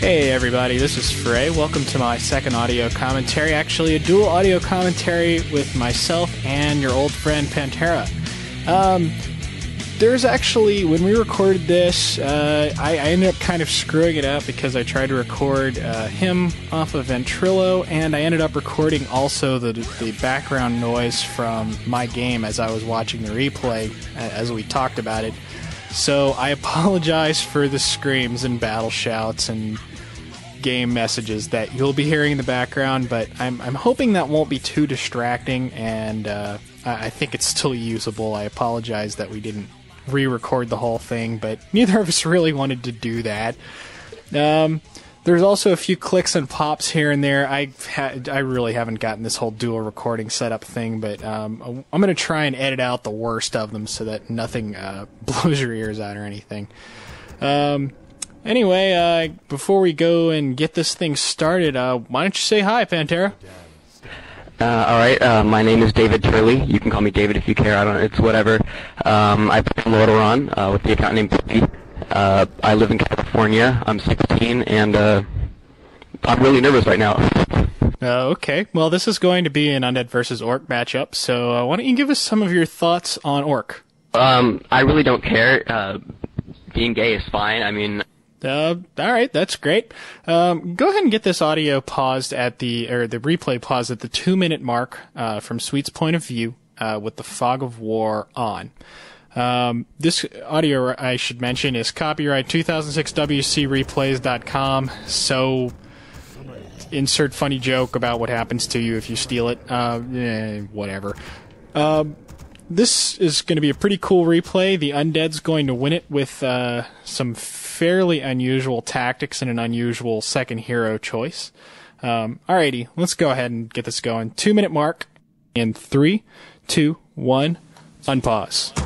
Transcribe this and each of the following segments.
Hey everybody, this is Fray. Welcome to my second audio commentary. Actually, a dual audio commentary with myself and your old friend Pant3ra. There's actually, when we recorded this, I ended up kind of screwing it up because I tried to record him off of Ventrilo, and I ended up recording also the background noise from my game as I was watching the replay, as we talked about it. So I apologize for the screams and battle shouts and game messages that you'll be hearing in the background, but I'm hoping that won't be too distracting, and I think it's still usable. I apologize that we didn't re-record the whole thing, but neither of us really wanted to do that. There's also a few clicks and pops here and there. I really haven't gotten this whole dual recording setup thing, but I'm going to try and edit out the worst of them so that nothing blows your ears out or anything. Anyway, before we go and get this thing started, why don't you say hi, Pant3ra? Alright, my name is David Turley. You can call me David if you care. It's whatever. I play Lordaeron with the account name Turley. I live in California. I'm 16, and I'm really nervous right now. Okay, well, this is going to be an Undead versus Orc matchup, so why don't you give us some of your thoughts on Orc? I really don't care. Being gay is fine. I mean... alright, that's great. Go ahead and get this audio paused at the replay paused at the 2-minute mark, from Sweet's point of view, with the Fog of War on. This audio, I should mention, is copyright 2006 WCReplays.com, so insert funny joke about what happens to you if you steal it. Whatever. This is going to be a pretty cool replay. The Undead's going to win it with some fairly unusual tactics and an unusual second hero choice. Alrighty, let's go ahead and get this going. 2-minute mark in 3, 2, 1, unpause.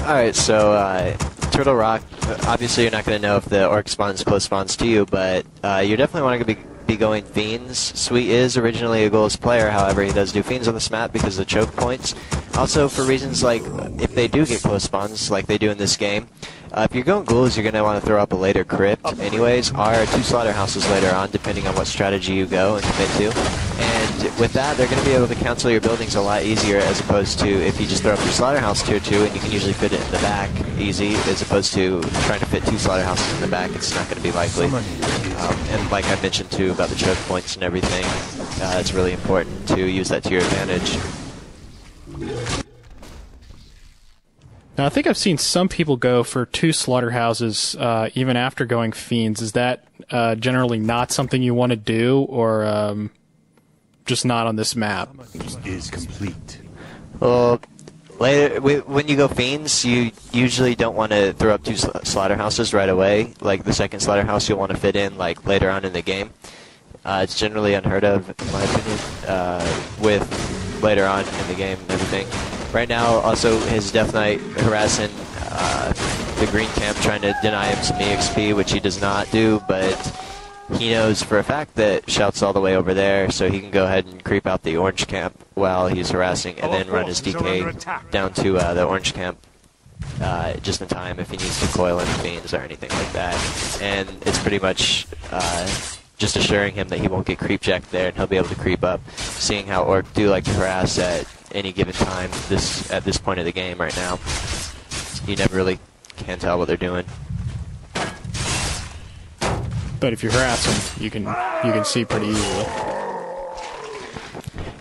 Alright, so Turtle Rock, obviously you're not going to know if the Orc spawns close spawns to you, but you definitely want to be going Fiends. Sweet is originally a Ghouls player, however he does do Fiends on this map because of the choke points. Also for reasons like if they do get close spawns like they do in this game, if you're going Ghouls you're going to want to throw up a later crypt anyways, or 2 slaughterhouses later on depending on what strategy you go and commit to. And with that they're going to be able to cancel your buildings a lot easier as opposed to if you just throw up your slaughterhouse tier 2 and you can usually fit it in the back easy as opposed to trying to fit 2 slaughterhouses in the back. It's not going to be likely. And like I mentioned too about the choke points and everything, it's really important to use that to your advantage. Now, I think I've seen some people go for 2 slaughterhouses even after going Fiends. Is that generally not something you want to do, or just not on this map? Is complete. Well, later, when you go Fiends, you usually don't want to throw up 2 slaughterhouses right away. Like the second slaughterhouse you'll want to fit in like later on in the game. It's generally unheard of, in my opinion, with later on in the game and everything. Right now, also, his Death Knight harassing the green camp, trying to deny him some EXP, which he does not do, but he knows for a fact that Shout's all the way over there, so he can go ahead and creep out the orange camp while he's harassing, and then run his DK down to the orange camp just in time if he needs to coil in fiends or anything like that. And it's pretty much just assuring him that he won't get creep jacked there, and he'll be able to creep up, seeing how Orc do like to harass at any given time at this point of the game right now. You never really can tell what they're doing. But if you harass them, you can see pretty easily.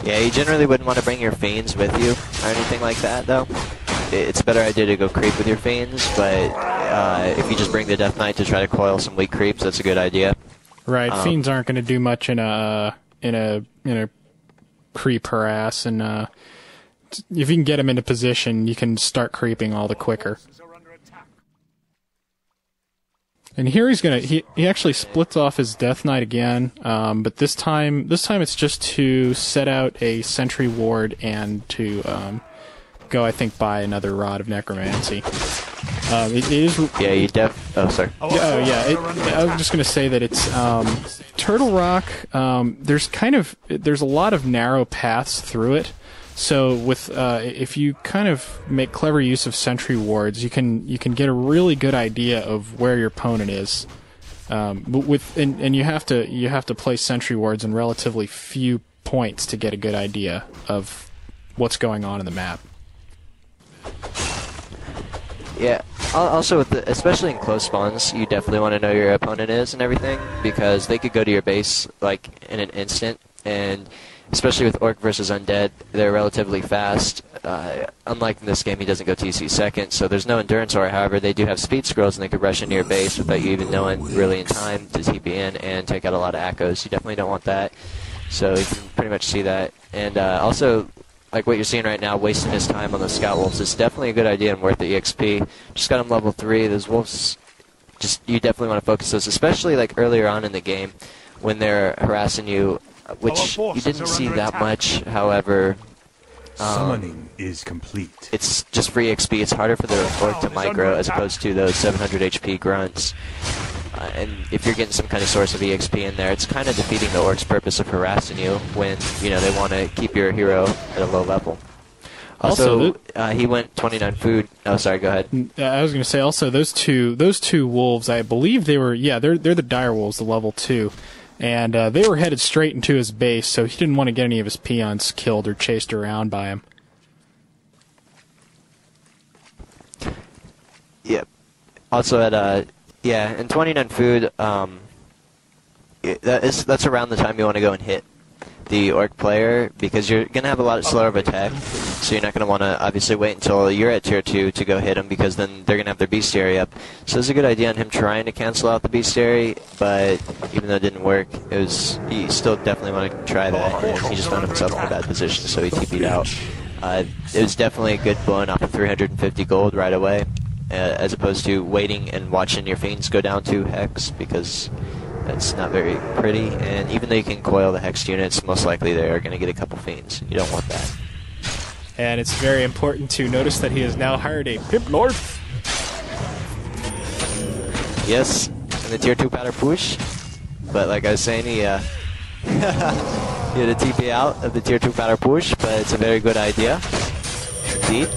Yeah, you generally wouldn't want to bring your fiends with you or anything like that, though. It's a better idea to go creep with your fiends, but if you just bring the Death Knight to try to coil some weak creeps, that's a good idea. Right, fiends aren't going to do much in a creep harass, and if you can get him into position, you can start creeping all the quicker. And here he actually splits off his Death Knight again, but this time it's just to set out a sentry ward and to go, I think, buy another Rod of Necromancy. It is. Yeah, you oh, sorry. Oh, yeah. I was just going to say that it's Turtle Rock. There's a lot of narrow paths through it. So with if you kind of make clever use of sentry wards, you can get a really good idea of where your opponent is. And you have to place sentry wards in relatively few points to get a good idea of what's going on in the map. Yeah. Also, especially in close spawns, you definitely want to know your opponent is and everything, because they could go to your base like in an instant, and especially with Orc versus Undead, they're relatively fast. Unlike in this game, he doesn't go TC second, so there's no endurance aura. However, they do have speed scrolls, and they could rush into your base without you even knowing really in time to TP in and take out a lot of echoes. You definitely don't want that. So you can pretty much see that. And also, like what you're seeing right now, wasting his time on the Scout Wolves is definitely a good idea and worth the EXP. Just got him level 3. Those wolves, you definitely want to focus those, especially like earlier on in the game when they're harassing you, which you didn't see that much. However, summoning is complete. It's just free XP. It's harder for the Orc to micro as opposed to those 700 HP grunts. And if you're getting some kind of source of EXP in there, it's kind of defeating the Orc's purpose of harassing you when, you know, they want to keep your hero at a low level. Also, he went 29 food. Oh, sorry, go ahead. I was going to say also those two wolves, I believe they were, they're the dire wolves, the level 2. And they were headed straight into his base, so he didn't want to get any of his peons killed or chased around by him. Yep. Also at and 29 food, that's around the time you want to go and hit the Orc player, because you're going to have a lot slower of attack, so you're not going to want to obviously wait until you're at tier 2 to go hit him, because then they're going to have their bestiary up. So it's a good idea on him trying to cancel out the bestiary, but even though it didn't work, you still definitely want to try that, and he just found himself in a bad position, so he TP'd out. It was definitely a good blowing off of 350 gold right away, as opposed to waiting and watching your fiends go down to Hex, because that's not very pretty. And even though you can coil the Hexed units, most likely they are going to get a couple fiends. You don't want that. And it's very important to notice that he has now hired a Pimp Lord. Yes, in the tier 2 powder push. But like I was saying, he had a TP out of the tier 2 powder push, but it's a very good idea. Indeed.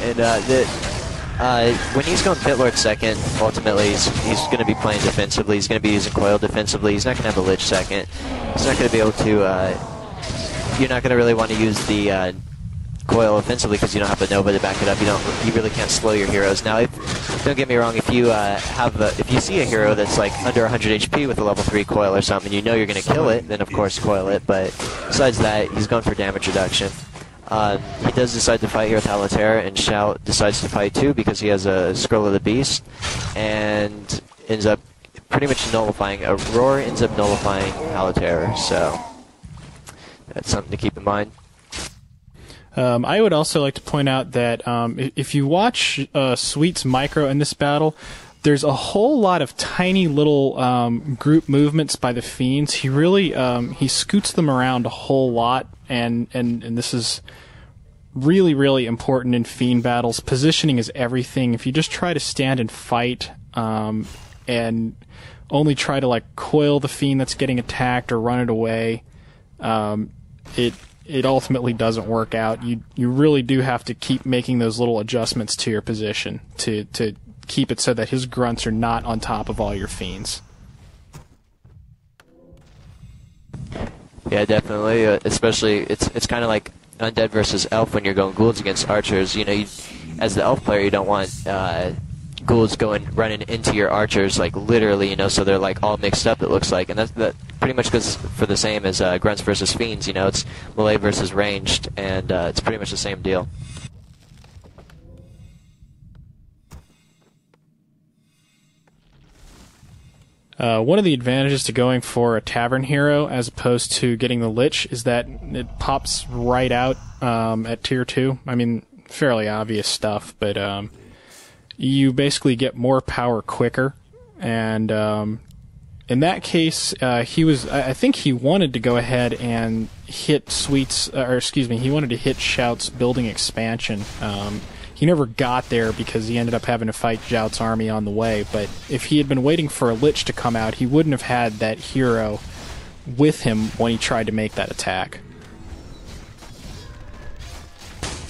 And when he's going Pit Lord second, ultimately he's going to be playing defensively. He's going to be using Coil defensively. He's not going to have the Lich second. He's not going to be able to... you're not going to really want to use the Coil offensively because you don't have a Nova to back it up. You really can't slow your heroes. Now, don't get me wrong, if you see a hero that's like under 100 HP with a level 3 Coil or something, and you know you're going to kill it, then of course Coil it. But besides that, he's going for damage reduction. He does decide to fight here with Halaterra, and Shout decides to fight too because he has a Scroll of the Beast, and ends up pretty much nullifying. Roar ends up nullifying Halaterra, so that's something to keep in mind. I would also like to point out that if you watch Sweet's micro in this battle, there's a whole lot of tiny little group movements by the fiends. He really he scoots them around a whole lot, and this is really, really important in fiend battles. Positioning is everything. If you just try to stand and fight and only try to like coil the fiend that's getting attacked or run it away, it ultimately doesn't work out. You really do have to keep making those little adjustments to your position to keep it so that his grunts are not on top of all your fiends. Yeah, definitely. Especially, it's kind of like Undead versus Elf when you're going ghouls against archers. You know, as the Elf player, you don't want ghouls running into your archers, like literally, you know, so they're like all mixed up, it looks like. And that pretty much goes for the same as grunts versus fiends. You know, it's melee versus ranged, and it's pretty much the same deal. One of the advantages to going for a Tavern hero as opposed to getting the Lich is that it pops right out at tier 2. I mean, fairly obvious stuff, but you basically get more power quicker. And in that case, I think he wanted to go ahead and hit he wanted to hit Shout's building expansion. He never got there because he ended up having to fight Jout's army on the way, but if he had been waiting for a Lich to come out, he wouldn't have had that hero with him when he tried to make that attack.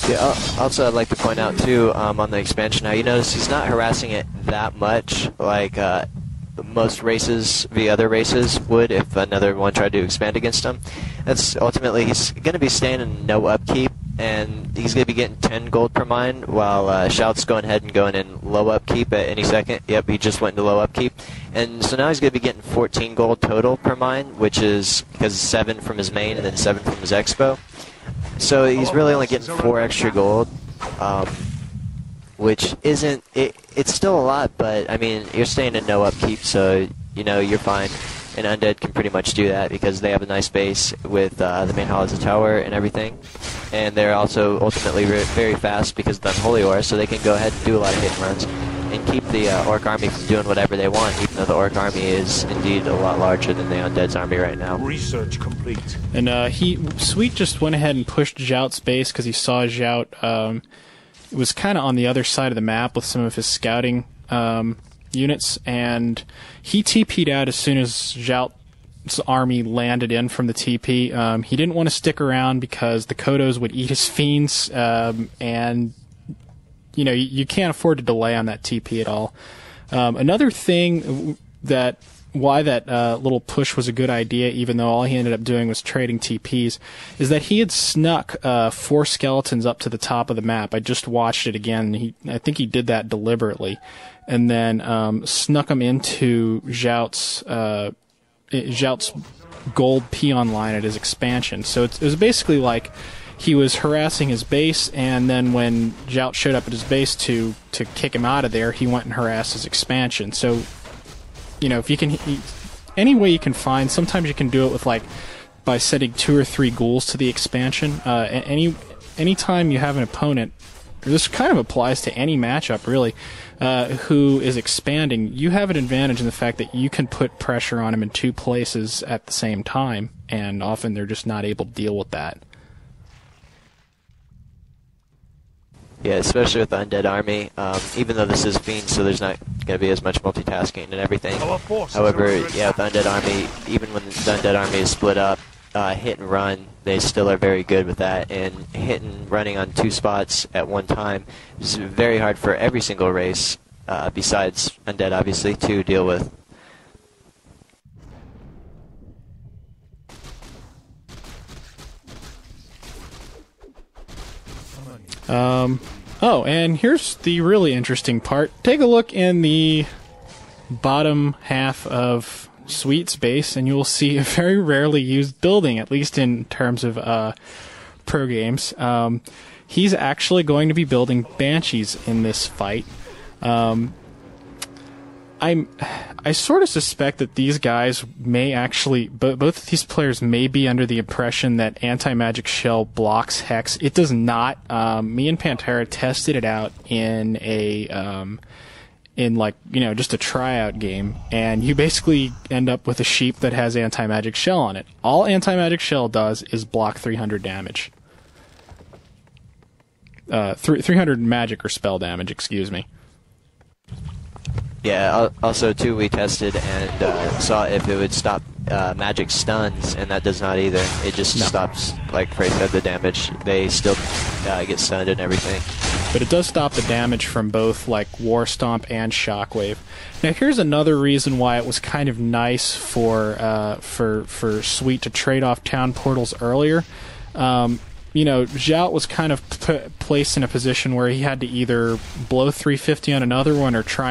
Yeah, also I'd like to point out too, on the expansion now, you notice he's not harassing it that much like most races, the other races would if another one tried to expand against him. That's ultimately, he's going to be staying in no upkeep, and he's going to be getting 10 gold per mine, while Shout's going ahead and going in low upkeep at any second. Yep, he just went into low upkeep. And so now he's going to be getting 14 gold total per mine, which is because 7 from his main and then 7 from his expo. So he's really only getting 4 extra gold, which isn't, it's still a lot, but I mean, you're staying in no upkeep, so you know, you're fine. And Undead can pretty much do that because they have a nice base with the main hall as a tower and everything. And they're also ultimately very fast because of the Unholy Aura, so they can go ahead and do a lot of hit and runs and keep the Orc army from doing whatever they want, even though the Orc army is indeed a lot larger than the Undead's army right now. Research complete. And Sweet just went ahead and pushed Jout's base because he saw Jout was kind of on the other side of the map with some of his scouting units, and he TP'd out as soon as Jout's army landed in from the TP. He didn't want to stick around because the Kodos would eat his fiends, and you know, you can't afford to delay on that TP at all. Another thing why that little push was a good idea, even though all he ended up doing was trading TPs, is that he had snuck 4 skeletons up to the top of the map. I just watched it again. I think he did that deliberately, and then snuck them into Jout's gold peon line at his expansion. So it was basically like he was harassing his base, and then when Jout showed up at his base to kick him out of there, he went and harassed his expansion. So, you know, if you can, any way you can find, sometimes you can do it with by setting 2 or 3 ghouls to the expansion. Anytime you have an opponent, this kind of applies to any matchup really, who is expanding, you have an advantage in the fact that you can put pressure on him in 2 places at the same time, and often they're just not able to deal with that. Yeah, especially with the Undead army, even though this is Fiends, so there's not going to be as much multitasking and everything. However, yeah, with the Undead army, even when the Undead army is split up, hit and run, they still are very good with that, and hit and running on 2 spots at one time is very hard for every single race, besides Undead, obviously, to deal with. Oh, and here's the really interesting part. Take a look in the bottom half of Sweet's base, and you will see a very rarely used building, at least in terms of pro games. He's actually going to be building Banshees in this fight. I sort of suspect that these guys may actually, both of these players may be under the impression that Anti-Magic Shell blocks Hex. It does not. Me and Pant3ra tested it out in just a tryout game, and you basically end up with a sheep that has Anti-Magic Shell on it. All Anti-Magic Shell does is block 300 damage. 300 magic or spell damage, excuse me. Yeah, also too, we tested and saw if it would stop magic stuns, and that does not either. It just stops, like Fray said, the damage. They still get stunned and everything. But it does stop the damage from both War Stomp and Shockwave. Now here's another reason why it was kind of nice for Sweet to trade off Town Portals earlier. Jout was kind of placed in a position where he had to either blow 350 on another one or try